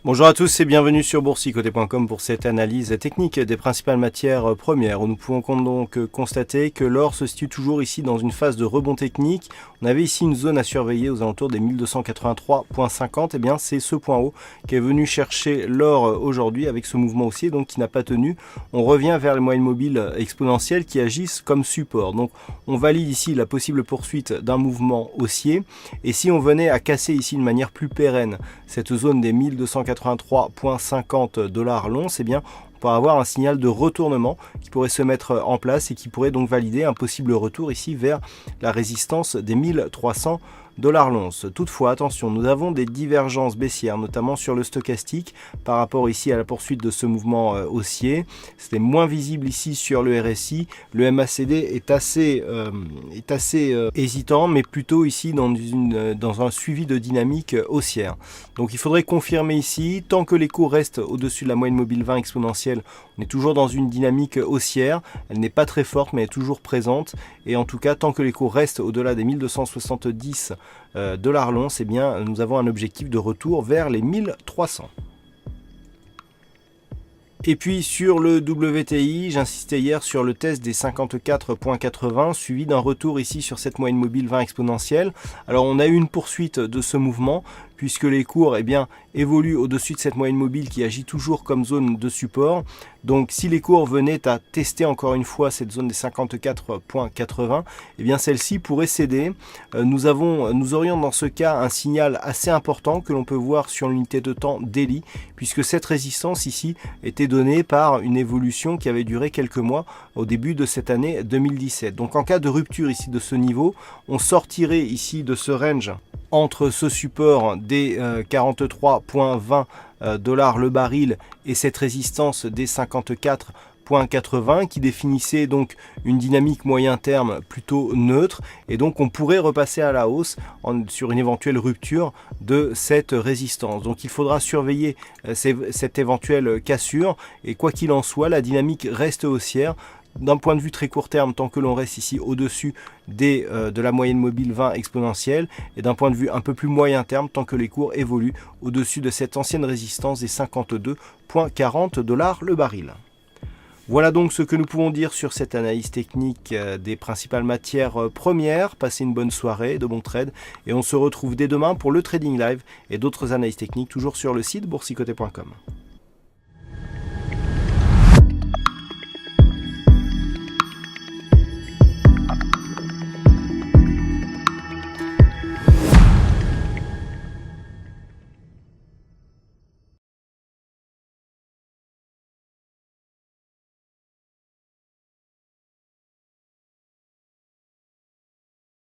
Bonjour à tous et bienvenue sur boursicoté.com pour cette analyse technique des principales matières premières où nous pouvons donc constater que l'or se situe toujours ici dans une phase de rebond technique. On avait ici une zone à surveiller aux alentours des 1283,50. Et bien c'est ce point haut qui est venu chercher l'or aujourd'hui avec ce mouvement haussier donc qui n'a pas tenu. On revient vers les moyennes mobiles exponentielles qui agissent comme support. Donc on valide ici la possible poursuite d'un mouvement haussier et si on venait à casser ici de manière plus pérenne cette zone des 1283,50 $ l'once, eh bien on peut avoir un signal de retournement qui pourrait se mettre en place et qui pourrait donc valider un possible retour ici vers la résistance des 1300 $ l'once. Toutefois, attention, nous avons des divergences baissières, notamment sur le stochastique par rapport ici à la poursuite de ce mouvement haussier. C'était moins visible ici sur le RSI. Le MACD est assez hésitant, mais plutôt ici dans un suivi de dynamique haussière. Donc il faudrait confirmer ici, tant que les cours restent au-dessus de la moyenne mobile 20 exponentielle, on est toujours dans une dynamique haussière. Elle n'est pas très forte, mais elle est toujours présente. Et en tout cas, tant que les cours restent au-delà des 1270 $ l'once, eh bien, nous avons un objectif de retour vers les 1300. Et puis sur le WTI, j'insistais hier sur le test des 54,80 suivi d'un retour ici sur cette moyenne mobile 20 exponentielle. Alors on a eu une poursuite de ce mouvement puisque les cours évoluent au-dessus de cette moyenne mobile qui agit toujours comme zone de support. Donc si les cours venaient à tester encore une fois cette zone des 54,80, eh bien celle-ci pourrait céder. Nous aurions dans ce cas un signal assez important que l'on peut voir sur l'unité de temps daily, puisque cette résistance ici était donnée par une évolution qui avait duré quelques mois au début de cette année 2017. Donc en cas de rupture ici de ce niveau, on sortirait ici de ce range entre ce support des 43,20 $ le baril et cette résistance des 54,80 qui définissait donc une dynamique moyen terme plutôt neutre, et donc on pourrait repasser à la hausse sur une éventuelle rupture de cette résistance. Donc il faudra surveiller cette éventuelle cassure, et quoi qu'il en soit, la dynamique reste haussière. D'un point de vue très court terme, tant que l'on reste ici au-dessus de la moyenne mobile 20 exponentielle, et d'un point de vue un peu plus moyen terme, tant que les cours évoluent au-dessus de cette ancienne résistance des 52,40 $ le baril. Voilà donc ce que nous pouvons dire sur cette analyse technique des principales matières premières. Passez une bonne soirée, de bons trades, et on se retrouve dès demain pour le Trading Live et d'autres analyses techniques toujours sur le site boursicoté.com.